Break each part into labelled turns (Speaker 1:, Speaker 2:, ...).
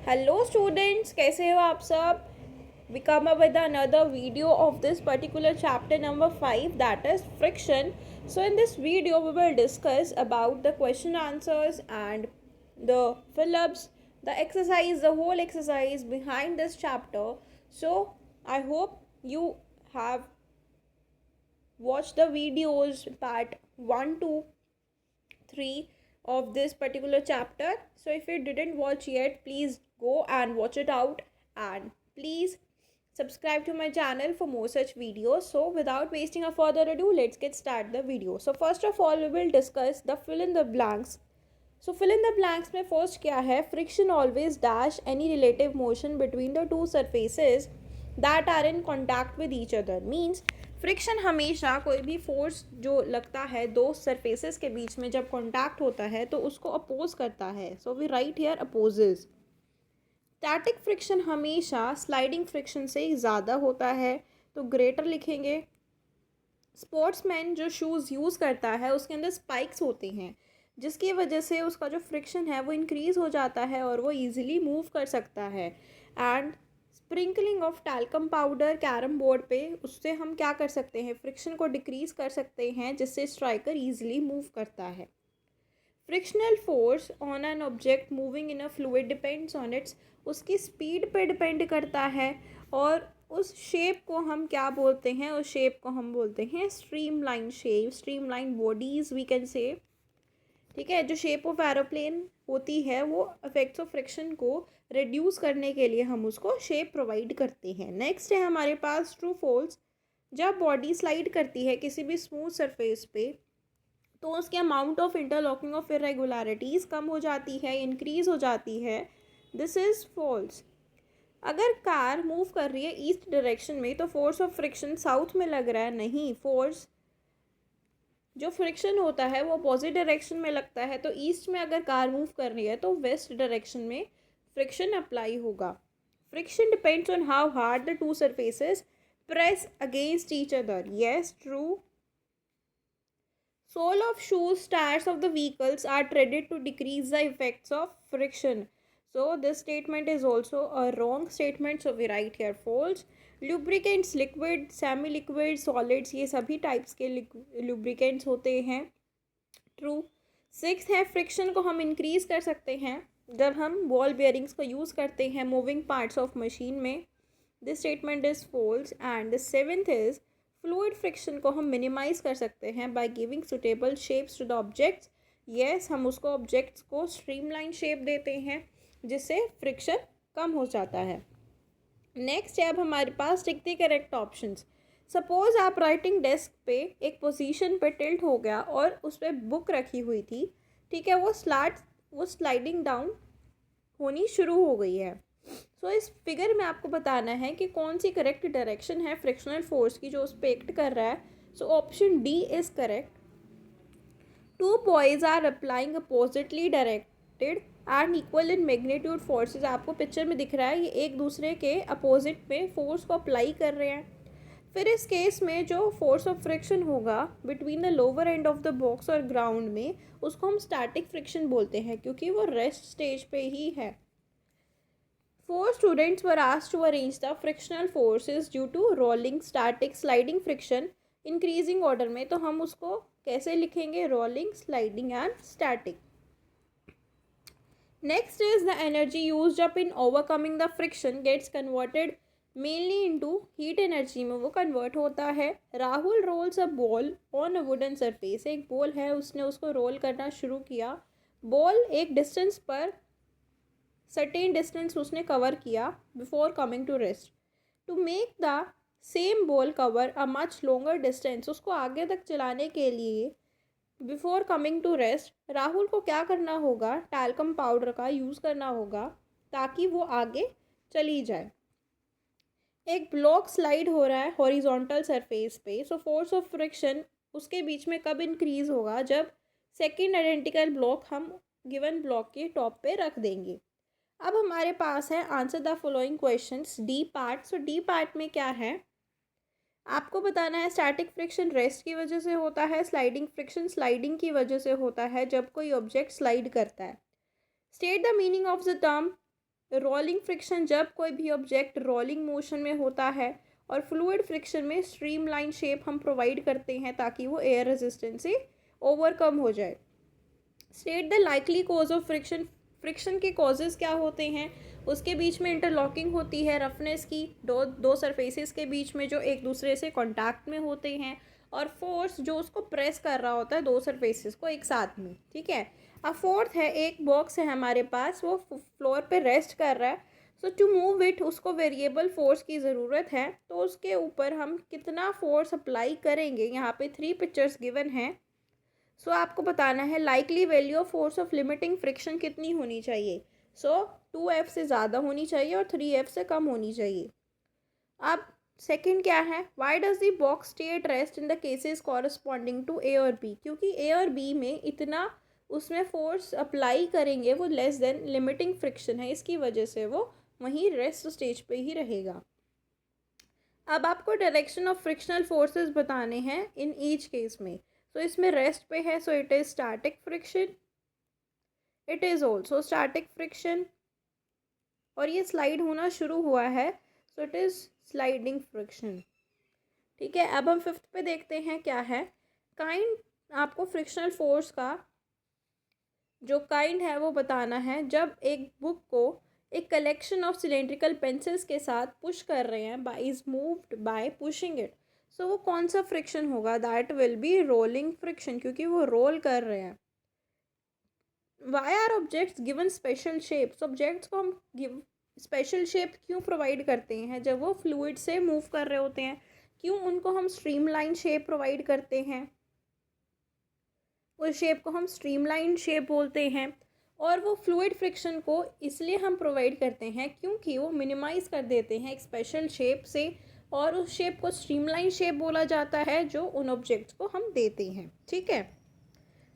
Speaker 1: Hello students, कैसे हो आप सब। We come up with another video of this particular chapter number 5, that is friction. So in this video we will discuss about the question answers and the fill-ups, the exercise, the whole exercise behind this chapter. So I hope you have watched the videos part 1 to 3 of this particular chapter. So if you didn't watch yet, please go and watch it out, and please subscribe to my channel for more such videos. So without wasting a further ado, let's get started the video. So first of all, we will discuss the fill in the blanks. So fill in the blanks में first क्या है, friction always dash any relative motion between the two surfaces that are in contact with each other. Means friction हमेशा कोई भी force जो लगता है दो सरफेसेस के बीच में जब कॉन्टैक्ट होता है तो उसको अपोज करता है. So we write here opposes. Static friction हमेशा स्लाइडिंग फ्रिक्शन से ज़्यादा होता है, तो ग्रेटर लिखेंगे. स्पोर्ट्समैन जो शूज़ यूज़ करता है उसके अंदर स्पाइक्स होते हैं, जिसकी वजह से उसका जो फ्रिक्शन है वो इंक्रीज़ हो जाता है और वो ईजिली मूव कर सकता है. And sprinkling of talcum powder carrom board पे, उससे हम क्या कर सकते हैं, फ्रिक्शन को डिक्रीज़ कर सकते हैं, जिससे स्ट्राइकर ईजिली मूव करता है. Frictional force on an object moving in a fluid depends on it's, उसकी स्पीड पे डिपेंड करता है. और उस शेप को हम क्या बोलते हैं, उस शेप को हम बोलते हैं streamline shape, streamline bodies we can say. ठीक है, जो शेप ऑफ एरोप्लेन होती है वो इफेक्ट्स ऑफ फ्रिक्शन को रिड्यूस करने के लिए हम उसको शेप प्रोवाइड करते हैं. नेक्स्ट है हमारे पास ट्रू फॉल्स. जब बॉडी स्लाइड करती है किसी भी स्मूथ सरफेस पे तो उसके amount of interlocking of irregularities कम हो जाती है, इंक्रीज़ हो जाती है. This is false. अगर कार मूव कर रही है ईस्ट डायरेक्शन में तो फोर्स ऑफ फ्रिक्शन साउथ में लग रहा है, नहीं. फोर्स जो फ्रिक्शन होता है वो अपोजिट डायरेक्शन में लगता है, तो ईस्ट में अगर कार मूव कर रही है तो वेस्ट डायरेक्शन में फ्रिक्शन अप्लाई होगा. Friction depends on how hard the two surfaces press against each other. Yes, true. Sole of shoes, tires of the vehicles are treaded to decrease the effects of friction. So this statement is also a wrong statement. So we write here false. Lubricants, liquid, semi liquid, solids, ये सभी types के lubricants होते हैं. True. Six है, friction को हम increase कर सकते हैं जब हम बॉल बेयरिंग्स को यूज़ करते हैं मूविंग पार्ट्स ऑफ मशीन में. This statement is false. And the seventh is fluid friction को हम मिनिमाइज कर सकते हैं by giving suitable shapes to the objects. Yes, हम उसको ऑब्जेक्ट्स को स्ट्रीमलाइन शेप देते हैं जिससे फ्रिक्शन कम हो जाता है. नेक्स्ट है अब हमारे पास tick the correct options. Suppose आप राइटिंग डेस्क पे एक पोजीशन पे टिल्ट हो गया और उस पर बुक रखी हुई थी. ठीक है, वो स्लाइडिंग डाउन होनी शुरू हो गई है. सो इस फिगर में आपको बताना है कि कौन सी करेक्ट डायरेक्शन है फ्रिक्शनल फोर्स की जो उस पर एक्ट कर रहा है. So option D is correct. Two boys are applying oppositely directed and equal in magnitude forces. आपको पिक्चर में दिख रहा है ये एक दूसरे के अपोजिट में फोर्स को अप्लाई कर रहे हैं. फिर इस केस में जो फोर्स ऑफ फ्रिक्शन होगा between the lower end of the box और ग्राउंड में, उसको हम स्टैटिक फ्रिक्शन बोलते हैं क्योंकि वो रेस्ट स्टेज पे ही है. 4 students were asked to arrange the frictional forces due to rolling, static, sliding friction increasing order में, तो हम उसको कैसे लिखेंगे, rolling, sliding and static. Next is the energy used up in overcoming the friction gets converted mainly into heat energy में वो convert होता है. Rahul rolls a ball on a wooden surface. एक बॉल है, उसने उसको रोल करना शुरू किया. बॉल एक डिस्टेंस पर सर्टेन डिस्टेंस उसने कवर किया before coming to rest. To make the same ball cover a much longer distance, उसको आगे तक चलाने के लिए before coming to rest Rahul को क्या करना होगा, टैल्कम पाउडर का यूज़ करना होगा ताकि वो आगे चली जाए. एक ब्लॉक स्लाइड हो रहा है हॉरिजॉन्टल सरफेस पे. सो फोर्स ऑफ फ्रिक्शन उसके बीच में कब इंक्रीज होगा, जब सेकेंड आइडेंटिकल ब्लॉक हम गिवन ब्लॉक के टॉप पे रख देंगे. अब हमारे पास है answer the following questions, D part. So D part में क्या है, आपको बताना है स्टैटिक फ्रिक्शन रेस्ट की वजह से होता है, स्लाइडिंग फ्रिक्शन स्लाइडिंग की वजह से होता है जब कोई ऑब्जेक्ट स्लाइड करता है. State the meaning of the term rolling friction जब कोई भी ऑब्जेक्ट रोलिंग मोशन में होता है, और फ्लूइड फ्रिक्शन में स्ट्रीमलाइन शेप हम प्रोवाइड करते हैं ताकि वो एयर रेजिस्टेंस से ओवरकम हो जाए। State the likely cause of friction. Friction के कॉजेज़ क्या होते हैं? उसके बीच में इंटरलॉकिंग होती है रफनेस की, दो दो सरफेसेस के बीच में जो एक दूसरे से कांटेक्ट में होते हैं, और फोर्स जो उसको प्रेस कर रहा होता है दो सरफेसेस को एक साथ में, ठीक है। अब फोर्थ है, एक बॉक्स है हमारे पास, वो फ्लोर पे रेस्ट कर रहा है। सो टू मूव इट उसको वेरिएबल फोर्स की ज़रूरत है, तो उसके ऊपर हम कितना फोर्स अप्लाई करेंगे, यहाँ पे 3 पिक्चर्स गिवन हैं। सो आपको बताना है likely value of force of limiting friction कितनी होनी चाहिए। सो 2F से ज़्यादा होनी चाहिए और 3F से कम होनी चाहिए। अब सेकंड क्या है, why does the box stay at rest in the cases corresponding to A और बी। क्योंकि ए और बी में इतना उसमें फोर्स अप्लाई करेंगे वो लेस देन लिमिटिंग फ्रिक्शन है, इसकी वजह से वो वहीं रेस्ट स्टेज पे ही रहेगा। अब आपको डायरेक्शन ऑफ फ्रिक्शनल फोर्सेस बताने हैं इन ईच केस में। सो इसमें रेस्ट पे है, so it is static friction, it is also static friction, और ये स्लाइड होना शुरू हुआ है, so it is sliding friction. ठीक है, अब हम फिफ्थ पे देखते हैं क्या है। काइंड, आपको फ्रिक्शनल फोर्स का जो काइंड है वो बताना है। जब एक बुक को एक कलेक्शन ऑफ सिलेंड्रिकल पेंसिल्स के साथ पुश कर रहे हैं, by is moved by pushing it, so वो कौन सा फ्रिक्शन होगा? That will be rolling friction, क्योंकि वो रोल कर रहे हैं। Why are objects given special shapes. Objects को हम गिव स्पेशल शेप क्यों प्रोवाइड करते हैं? जब वो फ्लूइड से मूव कर रहे होते हैं, क्यों उनको हम स्ट्रीमलाइन शेप प्रोवाइड करते हैं? उस शेप को हम स्ट्रीमलाइन शेप बोलते हैं। और वो फ्लूइड फ्रिक्शन को इसलिए हम प्रोवाइड करते हैं क्योंकि वो मिनिमाइज़ कर देते हैं एक स्पेशल शेप से, और उस शेप को स्ट्रीमलाइन शेप बोला जाता है जो उन ऑब्जेक्ट्स को हम देते हैं। ठीक है,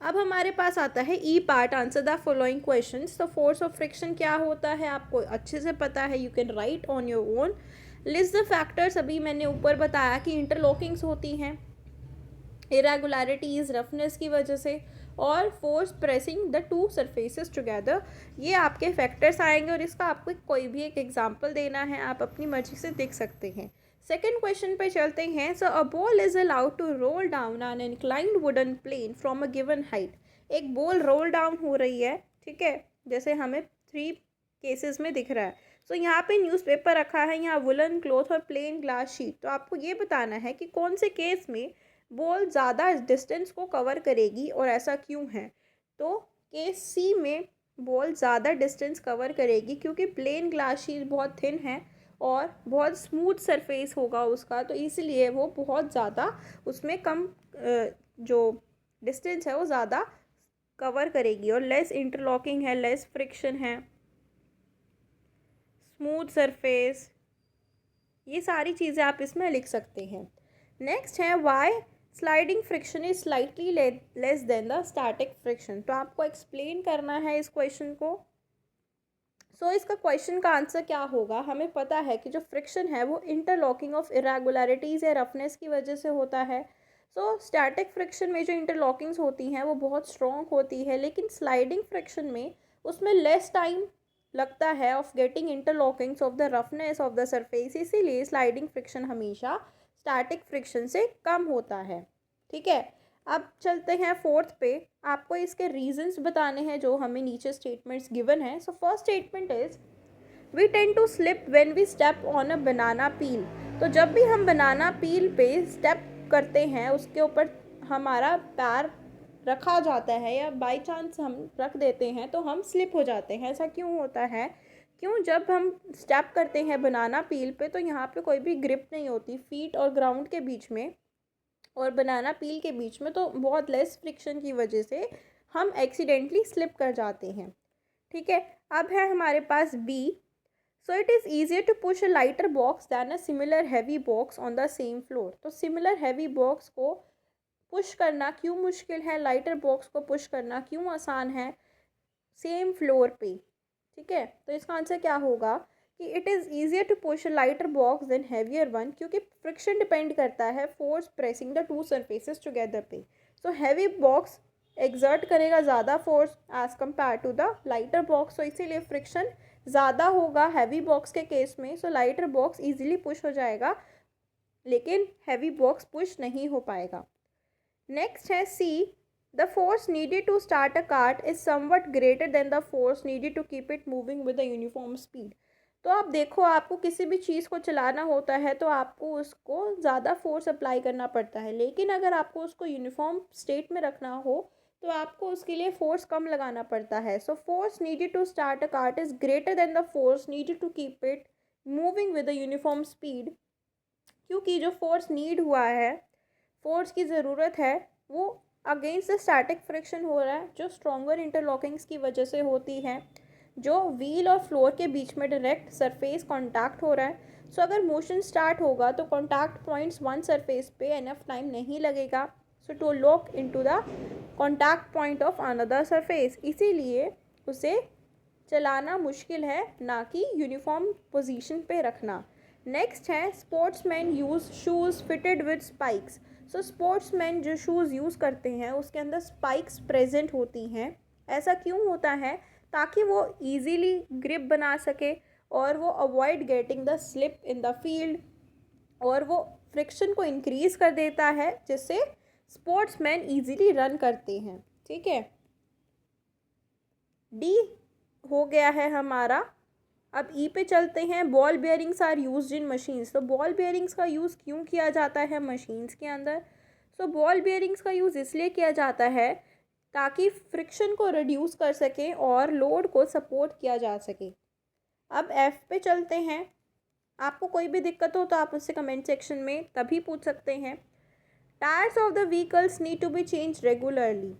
Speaker 1: अब हमारे पास आता है E part, answer the following questions. तो फोर्स ऑफ फ्रिक्शन क्या होता है आपको अच्छे से पता है, you can write on your own. List the factors, अभी मैंने ऊपर बताया कि इंटरलॉकिंग्स होती हैं इरेगुलरिटीज़ रफनेस की वजह से, और force pressing the two surfaces together, ये आपके फैक्टर्स आएंगे, और इसका आपको कोई भी एक एग्जांपल देना है, आप अपनी मर्जी से देख सकते हैं। सेकेंड क्वेश्चन पे चलते हैं। So a ball is allowed to roll down an inclined wooden plane from a given height. एक बॉल रोल डाउन हो रही है, ठीक है, जैसे हमें 3 केसेस में दिख रहा है। सो यहाँ पे न्यूज़पेपर रखा है, यहाँ वुलन क्लॉथ और प्लेन ग्लास शीट। तो आपको ये बताना है कि कौन से केस में बॉल ज़्यादा डिस्टेंस को कवर करेगी और ऐसा क्यों है। तो केस सी में बॉल ज़्यादा डिस्टेंस कवर करेगी क्योंकि प्लेन ग्लास शीट बहुत थिन है और बहुत स्मूथ सरफेस होगा उसका, तो इसलिए वो बहुत ज़्यादा उसमें कम जो डिस्टेंस है वो ज़्यादा कवर करेगी, और लेस इंटरलॉकिंग है, लेस फ्रिक्शन है, स्मूथ सरफेस, ये सारी चीज़ें आप इसमें लिख सकते हैं। नेक्स्ट है why sliding friction is slightly less than the static friction. तो आपको एक्सप्लेन करना है इस क्वेश्चन को। सो इसका क्वेश्चन का आंसर क्या होगा? हमें पता है कि जो फ्रिक्शन है वो इंटरलॉकिंग ऑफ इरेगुलरिटीज़ या रफनेस की वजह से होता है। सो स्टैटिक फ्रिक्शन में जो इंटरलॉकिंग्स होती हैं वो बहुत स्ट्रॉन्ग होती है, लेकिन स्लाइडिंग फ्रिक्शन में उसमें लेस टाइम लगता है of getting interlockings of the roughness of the surface, इसीलिए स्लाइडिंग फ्रिक्शन हमेशा स्टैटिक फ्रिक्शन से कम होता है। ठीक है, अब चलते हैं फोर्थ पे। आपको इसके रीजंस बताने हैं जो हमें नीचे स्टेटमेंट्स गिवन है। So first statement is we tend to slip when we step on a banana peel. तो जब भी हम बनाना पील पे स्टेप करते हैं, उसके ऊपर हमारा पैर रखा जाता है या बाय चांस हम रख देते हैं तो हम स्लिप हो जाते हैं। ऐसा क्यों होता है? क्यों? जब हम स्टेप करते हैं बनाना पील पे तो यहाँ पे कोई भी ग्रिप नहीं होती फीट और ग्राउंड के बीच में और बनाना पील के बीच में, तो बहुत लेस फ्रिक्शन की वजह से हम एक्सीडेंटली स्लिप कर जाते हैं। ठीक है, अब है हमारे पास B. So it is easier to push a lighter box than a similar heavy box on the same floor. तो सिमिलर हैवी बॉक्स को पुश करना क्यों मुश्किल है, लाइटर बॉक्स को पुश करना क्यों आसान है सेम फ्लोर पे? ठीक है, तो इसका आंसर क्या होगा कि it is easier to push a lighter box than heavier one, क्योंकि फ्रिक्शन डिपेंड करता है force pressing the two surfaces together पे। सो हैवी बॉक्स एग्जर्ट करेगा ज़्यादा force as compare to the lighter box, तो इसीलिए फ्रिक्शन ज़्यादा होगा हैवी बॉक्स के केस में, सो लाइटर बॉक्स ईजिली पुश हो जाएगा, लेकिन हैवी बॉक्स पुश नहीं हो पाएगा। नेक्स्ट है C, the force needed to start a cart is somewhat greater than the force needed to keep it moving with a uniform speed. तो आप देखो, आपको किसी भी चीज़ को चलाना होता है तो आपको उसको ज़्यादा फोर्स अप्लाई करना पड़ता है, लेकिन अगर आपको उसको यूनिफॉर्म स्टेट में रखना हो तो आपको उसके लिए फोर्स कम लगाना पड़ता है। So force needed to start a cart is greater than the force needed to keep it moving with a uniform speed, क्योंकि जो फोर्स नीड हुआ है, फोर्स की ज़रूरत है, वो अगेंस्ट द स्टैटिक फ्रिक्शन हो रहा है, जो स्ट्रॉन्गर इंटरलॉकिंग्स की वजह से होती है, जो व्हील और फ्लोर के बीच में डायरेक्ट सरफेस कांटेक्ट हो रहा है। सो अगर मोशन स्टार्ट होगा तो कांटेक्ट पॉइंट्स वन सरफेस पे एनफ टाइम नहीं लगेगा so to lock into the contact point of another surface, इसीलिए उसे चलाना मुश्किल है, ना कि यूनिफॉर्म पोजीशन पे रखना। नेक्स्ट है sportsman use shoes fitted with spikes. So sportsman जो शूज़ यूज़ करते हैं उसके अंदर स्पाइक्स प्रेजेंट होती हैं। ऐसा क्यों होता है? ताकि वो इजीली ग्रिप बना सके और वो avoid getting the slip in the field, और वो फ्रिक्शन को इंक्रीज़ कर देता है, जिससे स्पोर्ट्समैन इजीली रन करते हैं। ठीक है, डी हो गया है हमारा। अब ई पे चलते हैं। Ball bearings are used in machines. तो बॉल बेयरिंग्स का यूज़ क्यों किया जाता है मशीन्स के अंदर? सो बॉल बेयरिंग्स का यूज़ इसलिए किया जाता है ताकि फ्रिक्शन को रिड्यूस कर सकें और लोड को सपोर्ट किया जा सके। अब एफ पे चलते हैं। आपको कोई भी दिक्कत हो तो आप मुझसे कमेंट सेक्शन में तभी पूछ सकते हैं। Tyres of the vehicles need to be change regularly.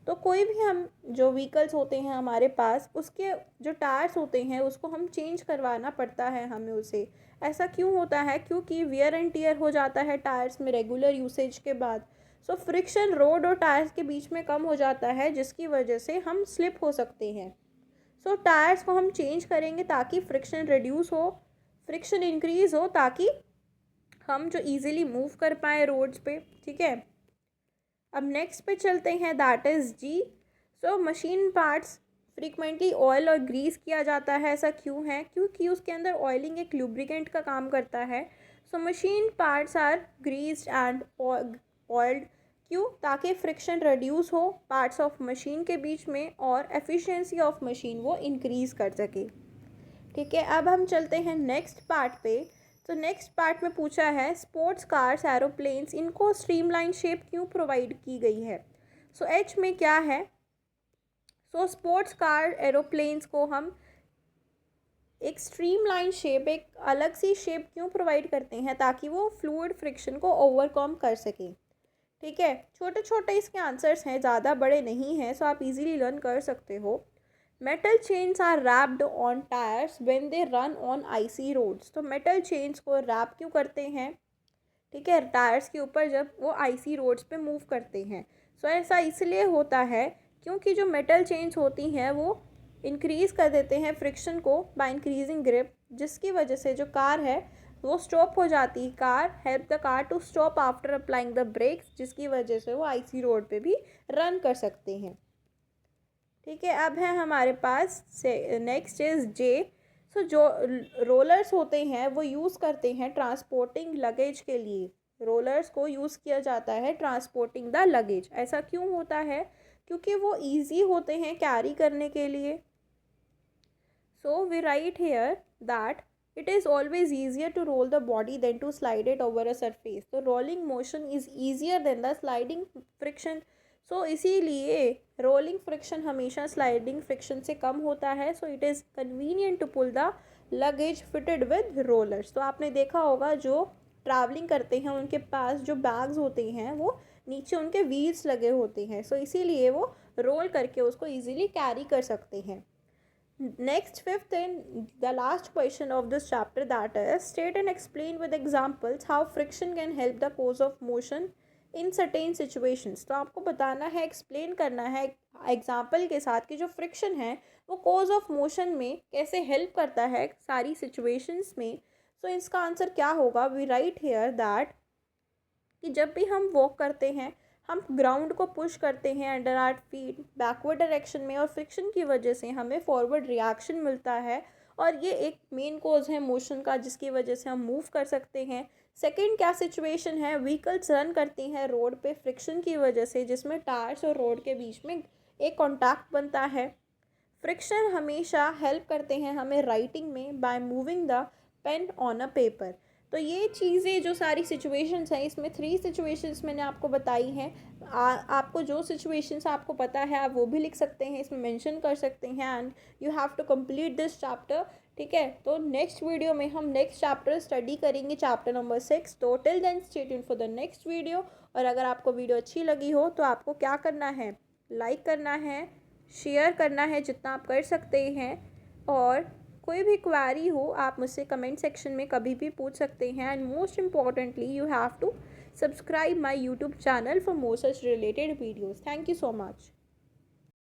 Speaker 1: तो कोई भी हम जो व्हीकल्स होते हैं हमारे पास, उसके जो टायर्स होते हैं उसको हम चेंज करवाना पड़ता है हमें उसे। ऐसा क्यों होता है? क्योंकि वियर एंड टियर हो जाता है टायर्स में रेगुलर यूसेज के बाद। सो फ्रिक्शन रोड और टायर्स के बीच में कम हो जाता है, जिसकी वजह से हम स्लिप हो सकते हैं। सो टायर्स को हम चेंज करेंगे ताकि फ्रिक्शन रिड्यूस हो, फ्रिक्शन इंक्रीज़ हो, ताकि हम जो इजीली मूव कर पाए रोड्स पे। ठीक है, अब नेक्स्ट पे चलते हैं, that is G. So machine parts frequently oil और ग्रीस किया जाता है। ऐसा क्यों है? क्योंकि उसके अंदर ऑयलिंग एक लुब्रिकेंट का काम करता है। So machine parts are greased and oiled. क्यों? ताकि फ्रिक्शन रिड्यूस हो पार्ट्स ऑफ मशीन के बीच में और एफिशिएंसी ऑफ मशीन वो इंक्रीज़ कर सके। ठीक है, अब हम चलते हैं नेक्स्ट पार्ट पे। तो नेक्स्ट पार्ट में पूछा है स्पोर्ट्स कार्स एरोप्लेन्स, इनको स्ट्रीमलाइन शेप क्यों प्रोवाइड की गई है? सो एच में क्या है? सो स्पोर्ट्स कार एरोप्लेन्स को हम एक स्ट्रीमलाइन शेप, एक अलग सी शेप क्यों प्रोवाइड करते हैं? ताकि वो फ्लूइड फ्रिक्शन को ओवरकम कर सके। ठीक है, छोटे छोटे इसके आंसर्स हैं, ज़्यादा बड़े नहीं हैं, सो आप इजीली लर्न कर सकते हो। Metal chains are wrapped on tyres when they run on icy roads. तो मेटल चेन्स को रैप क्यों करते हैं? ठीक है, टायर्स के ऊपर जब वो आइसी रोड्स पे मूव करते हैं। सो ऐसा इसलिए होता है क्योंकि जो मेटल चेन्स होती हैं वो इंक्रीज़ कर देते हैं फ्रिक्शन को बाय इंक्रीजिंग ग्रिप, जिसकी वजह से जो कार है वो स्टॉप हो जाती है। Car help the car to stop after applying the brakes, जिसकी वजह से वो आईसी रोड पे भी रन कर सकते हैं। ठीक है, अब है हमारे पास से नेक्स्ट इज जे। सो जो रोलर्स होते हैं वो यूज़ करते हैं ट्रांसपोर्टिंग लगेज के लिए। रोलर्स को यूज़ किया जाता है ट्रांसपोर्टिंग द लगेज। ऐसा क्यों होता है? क्योंकि वो इजी होते हैं कैरी करने के लिए। So we write here that it is always easier to roll the body than to slide it over a surface. तो rolling motion is easier than the sliding friction. So इसीलिए rolling friction हमेशा sliding friction से कम होता है। So it is convenient to pull the luggage fitted with rollers. तो आपने देखा होगा जो ट्रैवलिंग करते हैं उनके पास जो बैग्स होते हैं वो नीचे उनके व्हील्स लगे होते हैं। सो इसीलिए वो रोल करके उसको ईजिली कैरी कर सकते हैं। Next, fifth and the last question of this chapter, that is state and explain with examples how friction can help the cause of motion in certain situations. तो आपको बताना है, एक्सप्लेन करना है एग्जाम्पल के साथ कि जो फ्रिक्शन है वो कॉज ऑफ मोशन में कैसे हेल्प करता है सारी सिचुएशंस में। सो इसका आंसर क्या होगा? वी राइट हेयर दैट कि जब भी हम वॉक करते हैं हम ग्राउंड को पुश करते हैं under our feet backward direction में, और फ्रिक्शन की वजह से हमें फॉरवर्ड रिएक्शन मिलता है और ये एक मेन कॉज है मोशन का जिसकी वजह से हम मूव कर सकते हैं। सेकंड क्या सिचुएशन है, व्हीकल्स रन करती हैं रोड पे फ्रिक्शन की वजह से, जिसमें टायर्स और रोड के बीच में एक कॉन्टैक्ट बनता है। फ्रिक्शन हमेशा हेल्प करते हैं हमें राइटिंग में by moving the pain on a paper. तो ये चीज़ें जो सारी सिचुएशंस हैं, इसमें 3 सिचुएशंस मैंने आपको बताई हैं। आपको जो सिचुएशंस आपको पता है आप वो भी लिख सकते हैं, इसमें मेंशन कर सकते हैं, and you have to complete this chapter. ठीक है, तो नेक्स्ट वीडियो में हम नेक्स्ट चैप्टर स्टडी करेंगे, चैप्टर नंबर 6। तो till then stay tuned for the next video. और अगर आपको वीडियो अच्छी लगी हो तो आपको क्या करना है, लाइक करना है, शेयर करना है जितना आप कर सकते हैं, और कोई भी क्वेरी हो आप मुझसे कमेंट सेक्शन में कभी भी पूछ सकते हैं। And most importantly you have to subscribe my YouTube channel for more such related videos. Thank you so much.